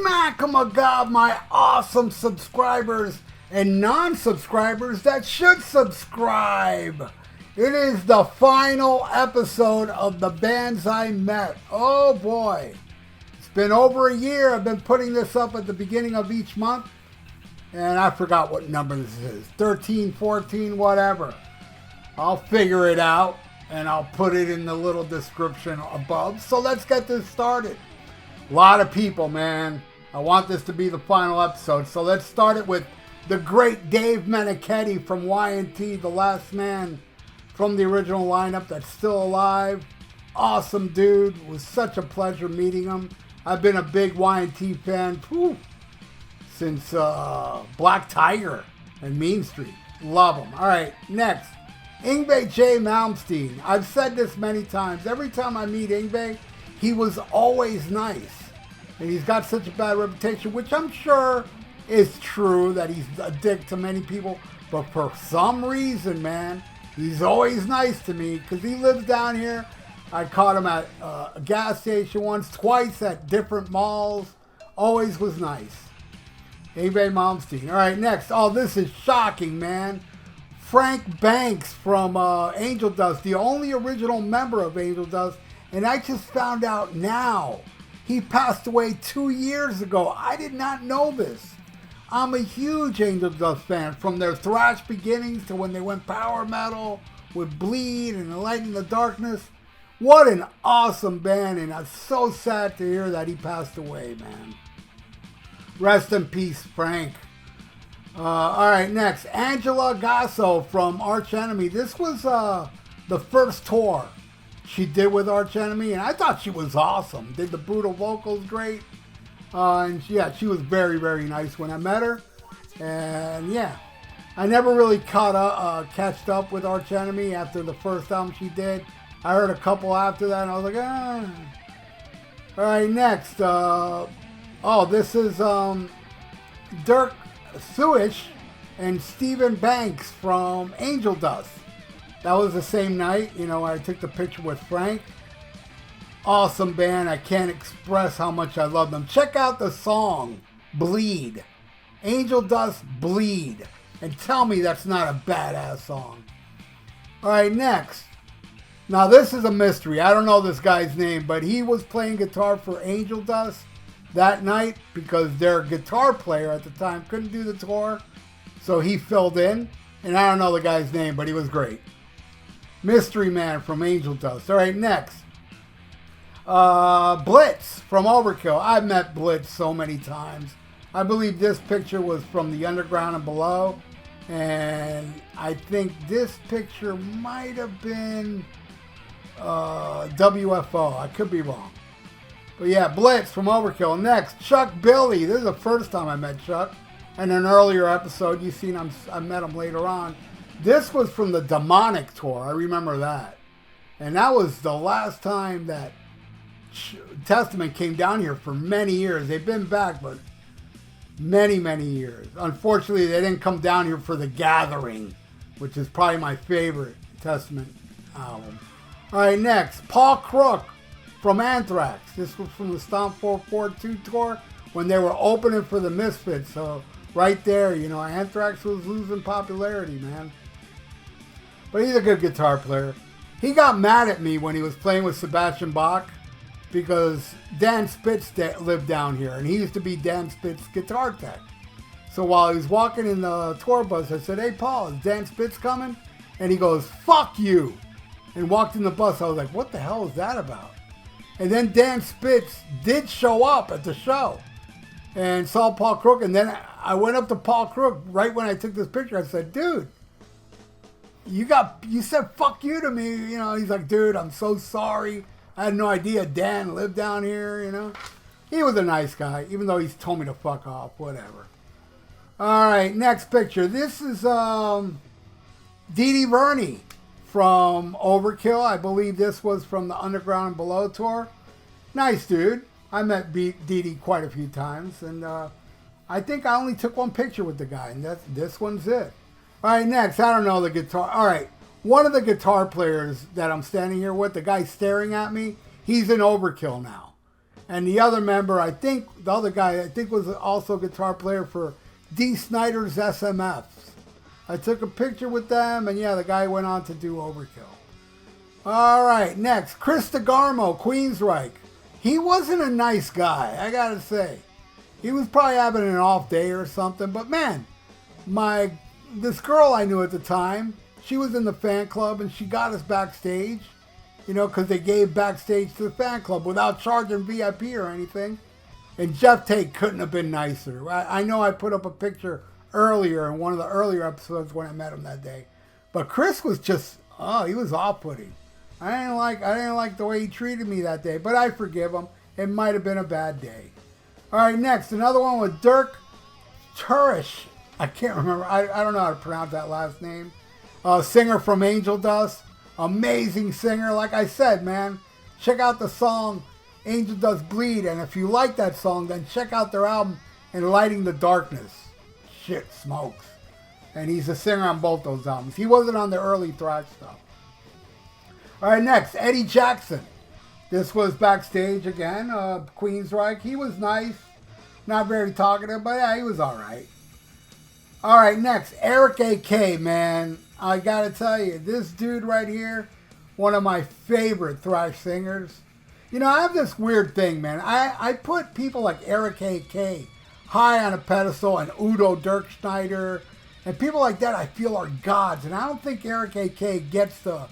Schmack-a-ma-gob, my awesome subscribers and non-subscribers that should subscribe. It is the final episode of the bands I met. Oh boy. It's been over a year. I've been putting this up at the beginning of each month. And I forgot what number this is. 13, 14, whatever. I'll figure it out and I'll put it in the little description above. So let's get this started. A lot of people, man. I want this to be the final episode. So let's start it with the great Dave Meniketti from Y&T, the last man from the original lineup that's still alive. Awesome dude. It was such a pleasure meeting him. I've been a big Y&T fan since Black Tiger and Mean Street. Love him. All right, next. Yngwie Malmsteen. I've said this many times. Every time I meet Yngwie, he was always nice. And he's got such a bad reputation, which I'm sure is true, that he's a dick to many people. But for some reason, man, he's always nice to me because he lives down here. I caught him at a gas station once, twice at different malls. Always was nice. Yngwie Malmsteen. All right, next. Oh, this is shocking, man. Frank Banks from Angel Dust, the only original member of Angel Dust. And I just found out now. He passed away 2 years ago. I did not know this. I'm a huge Angel Dust fan, from their thrash beginnings to when they went power metal with Bleed and The Light in the Darkness. What an awesome band, and I'm so sad to hear that he passed away, man. Rest in peace, Frank. All right, next. Angela Gasso from Arch Enemy. This was the first tour she did with Arch Enemy, and I thought she was awesome. Did the brutal vocals great. And yeah, she was very, very nice when I met her. And yeah, I never really catched up with Arch Enemy after the first album she did. I heard a couple after that, and I was like, ah. All right, next. This is Dirk Suish and Stephen Banks from Angel Dust. That was the same night, I took the picture with Frank. Awesome band. I can't express how much I love them. Check out the song, Bleed. Angel Dust, Bleed. And tell me that's not a badass song. All right, next. Now, this is a mystery. I don't know this guy's name, but he was playing guitar for Angel Dust that night because their guitar player at the time couldn't do the tour. So he filled in. And I don't know the guy's name, but he was great. Mystery Man from Angel Dust. All right, next. Blitz from Overkill. I've met Blitz so many times. I believe this picture was from the Underground and Below. And I think this picture might have been WFO. I could be wrong. But yeah, Blitz from Overkill. Next, Chuck Billy. This is the first time I met Chuck. In an earlier episode, you've seen I met him later on. This was from the Demonic tour. I remember that. And that was the last time that Testament came down here for many years. They've been back, but many, many years. Unfortunately, they didn't come down here for The Gathering, which is probably my favorite Testament album. All right, next, Paul Crook from Anthrax. This was from the Stomp 442 tour when they were opening for the Misfits. So right there, Anthrax was losing popularity, man. But he's a good guitar player. He got mad at me when he was playing with Sebastian Bach because Dan Spitz lived down here, and he used to be Dan Spitz's guitar tech. So while he was walking in the tour bus, I said, "Hey, Paul, is Dan Spitz coming?" And he goes, "Fuck you," and walked in the bus. I was like, what the hell is that about? And then Dan Spitz did show up at the show and saw Paul Crook. And then I went up to Paul Crook right when I took this picture. I said, "Dude, you said fuck you to me." He's like, "Dude, I'm so sorry. I had no idea Dan lived down here." He was a nice guy, even though he's told me to fuck off, whatever. All right, next picture. This is Dee Dee Verney from Overkill. I believe this was from the Underground and Below tour. Nice dude. I met Dee Dee quite a few times, and I think I only took one picture with the guy, and this one's it. All right, next. I don't know the guitar. All right, one of the guitar players that I'm standing here with, the guy staring at me, he's in Overkill now. And the other member, I think, the other guy, I think was also a guitar player for D. Snyder's SMFs. I took a picture with them, and yeah, the guy went on to do Overkill. All right, next, Chris DeGarmo, Queensrÿche. He wasn't a nice guy, I gotta say. He was probably having an off day or something, but man, this girl I knew at the time, she was in the fan club, and she got us backstage, you know, because they gave backstage to the fan club without charging VIP or anything. And Jeff Tate couldn't have been nicer. I know I put up a picture earlier in one of the earlier episodes when I met him that day. But Chris was just, he was off-putting. I didn't like the way he treated me that day, but I forgive him. It might have been a bad day. All right, next, another one with Dirk Thrash. I can't remember. I don't know how to pronounce that last name. Singer from Angel Dust. Amazing singer. Like I said, man, check out the song Angel Dust Bleed. And if you like that song, then check out their album Lighting the Darkness. Shit smokes. And he's a singer on both those albums. He wasn't on the early thrash stuff. All right, next, Eddie Jackson. This was backstage again, Queensrÿche. He was nice. Not very talkative, but yeah, he was all right. All right, next, Eric A.K., man. I got to tell you, this dude right here, one of my favorite thrash singers. You know, I have this weird thing, man. I put people like Eric A.K. high on a pedestal, and Udo Dirkschneider, and people like that I feel are gods. And I don't think Eric A.K. gets the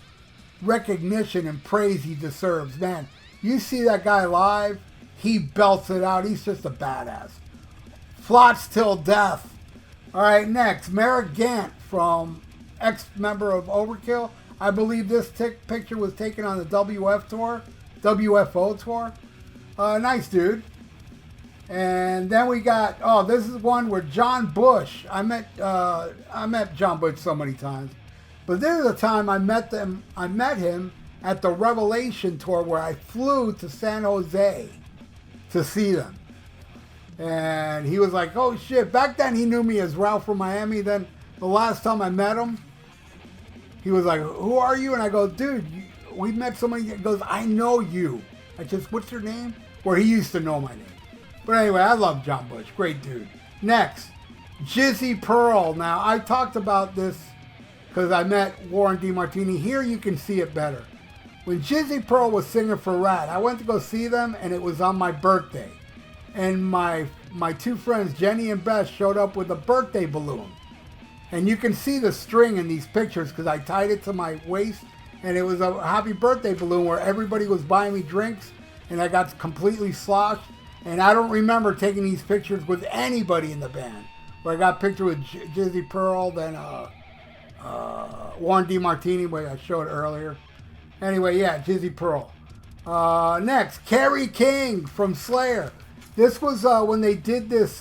recognition and praise he deserves. Man, you see that guy live, he belts it out. He's just a badass. Flots till death. All right, next, Merrick Gant from ex-member of Overkill. I believe this picture was taken on the WFO tour. Nice dude. And then we got, this is one where John Bush. I met John Bush so many times. But this is the time I met him at the Revelation tour where I flew to San Jose to see them. And he was like, oh shit. Back then he knew me as Ralph from Miami. Then the last time I met him, he was like, who are you? And I go, dude, we met so many. He goes, I know you. I just, what's your name? Where he used to know my name. But anyway, I love John Bush. Great dude. Next, Jizzy Pearl. Now, I talked about this because I met Warren DeMartini. Here you can see it better. When Jizzy Pearl was singing for Ratt, I went to go see them, and it was on my birthday. And my two friends, Jenny and Beth, showed up with a birthday balloon. And you can see the string in these pictures because I tied it to my waist, and it was a happy birthday balloon where everybody was buying me drinks, and I got completely sloshed. And I don't remember taking these pictures with anybody in the band. Where I got a picture with Jizzy Pearl, then Warren DeMartini, which I showed earlier. Anyway, yeah, Jizzy Pearl. Next, Kerry King from Slayer. This was when they did this,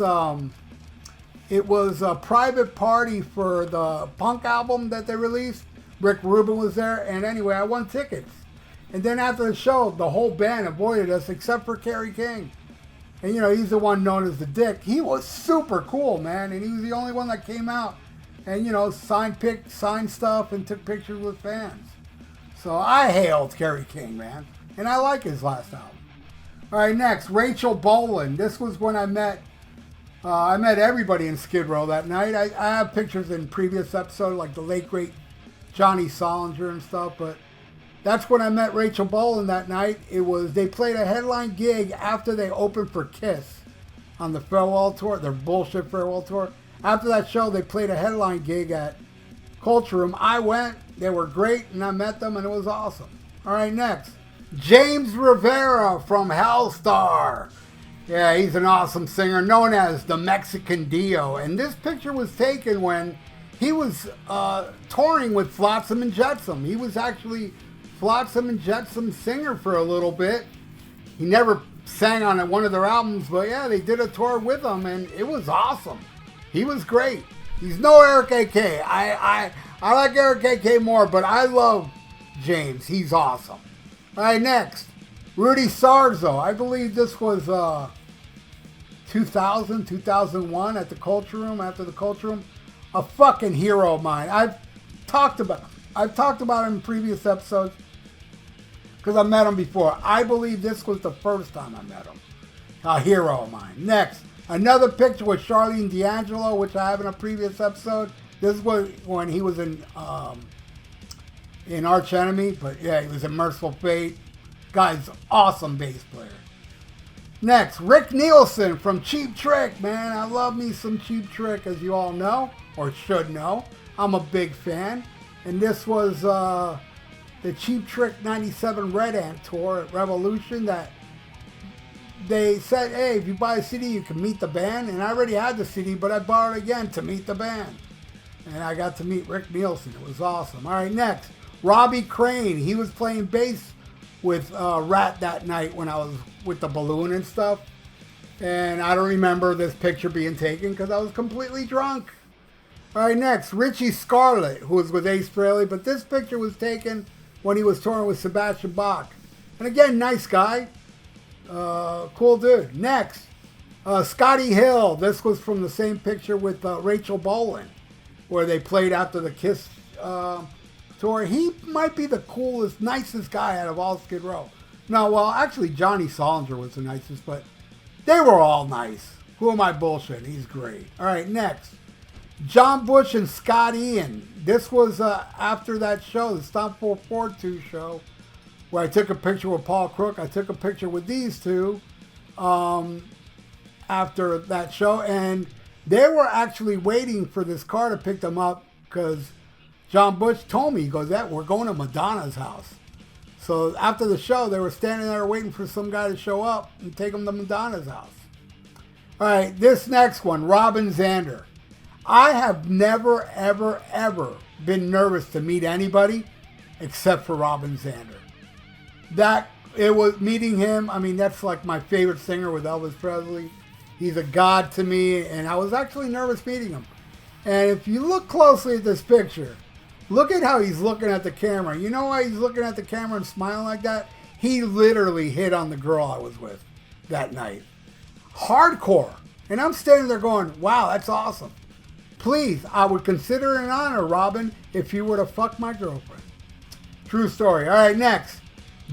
it was a private party for the punk album that they released. Rick Rubin was there, and anyway, I won tickets. And then after the show, the whole band avoided us except for Kerry King. And, you know, he's the one known as the Dick. He was super cool, man. And he was the only one that came out and, you know, signed stuff and took pictures with fans. So I hailed Kerry King, man. And I like his last album. All right, next, Rachel Boland. This was when I met everybody in Skid Row that night. I have pictures in previous episodes, like the late, great Johnny Solinger and stuff. But that's when I met Rachel Boland that night. They played a headline gig after they opened for Kiss on the farewell tour, their bullshit farewell tour. After that show, they played a headline gig at Culture Room. I went, they were great, and I met them, and it was awesome. All right, next, James Rivera from Hellstar. Yeah, he's an awesome singer, known as the Mexican Dio. And this picture was taken when he was touring with Flotsam and Jetsam. He was actually Flotsam and Jetsam singer for a little bit. He never sang on one of their albums, but yeah, they did a tour with him, and it was awesome. He was great. He's no Eric A.K. I like Eric A.K. more, but I love James. He's awesome. All right, next, Rudy Sarzo. I believe this was 2000, 2001 at the Culture Room, after the Culture Room. A fucking hero of mine. I've talked about him in previous episodes because I met him before. I believe this was the first time I met him. A hero of mine. Next, another picture with Charlene D'Angelo, which I have in a previous episode. This was when he was in Arch Enemy, but yeah, he was in Merciful Fate. Guy's awesome bass player. Next, Rick Nielsen from Cheap Trick, man. I love me some Cheap Trick, as you all know, or should know. I'm a big fan. And this was the Cheap Trick 97 Red Ant tour at Revolution that they said, hey, if you buy a CD, you can meet the band. And I already had the CD, but I bought it again to meet the band. And I got to meet Rick Nielsen. It was awesome. All right, next, Robbie Crane. He was playing bass with Ratt that night when I was with the balloon and stuff. And I don't remember this picture being taken because I was completely drunk. All right, next, Richie Scarlett, who was with Ace Frehley. But this picture was taken when he was touring with Sebastian Bach. And again, nice guy. Cool dude. Next, Scotty Hill. This was from the same picture with Rachel Bolan, where they played after the Kiss tour. He might be the coolest, nicest guy out of all Skid Row. No, well, actually, Johnny Solinger was the nicest, but they were all nice. Who am I bullshitting? He's great. All right, next, John Bush and Scott Ian. This was after that show, the Stomp 442 show, where I took a picture with Paul Crook. I took a picture with these two after that show, and they were actually waiting for this car to pick them up because John Bush told me, he goes, we're going to Madonna's house. So after the show, they were standing there waiting for some guy to show up and take them to Madonna's house. All right, this next one, Robin Zander. I have never, ever, ever been nervous to meet anybody except for Robin Zander. It was meeting him. I mean, that's like my favorite singer with Elvis Presley. He's a god to me, and I was actually nervous meeting him. And if you look closely at this picture, look at how he's looking at the camera. You know why he's looking at the camera and smiling like that? He literally hit on the girl I was with that night. Hardcore. And I'm standing there going, wow, that's awesome. Please, I would consider it an honor, Robin, if you were to fuck my girlfriend. True story. All right, next.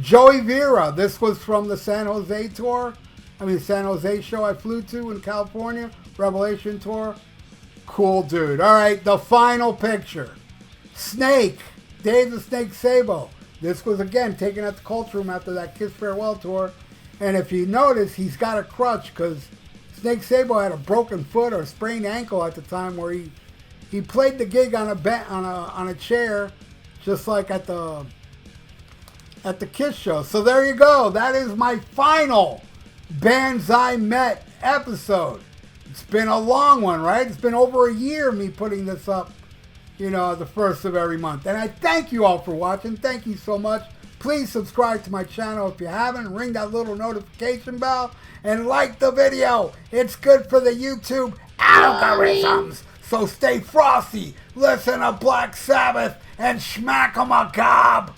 Joey VIERA. This was from the San Jose tour. San Jose show I flew to in California. Revelation tour. Cool dude. All right, the final picture. Snake. Dave the Snake Sabo. This was, again, taken at the Culture Room after that Kiss Farewell tour. And if you notice, he's got a crutch because Snake Sabo had a broken foot or a sprained ankle at the time where he played the gig on a chair, just like at the Kiss show. So there you go. That is my final Bands I Met episode. It's been a long one, right? It's been over a year me putting this up, the first of every month. And I thank you all for watching. Thank you so much. Please subscribe to my channel if you haven't. Ring that little notification bell and like the video. It's good for the YouTube algorithms. So stay frosty, listen to Black Sabbath, and smack 'em a gob.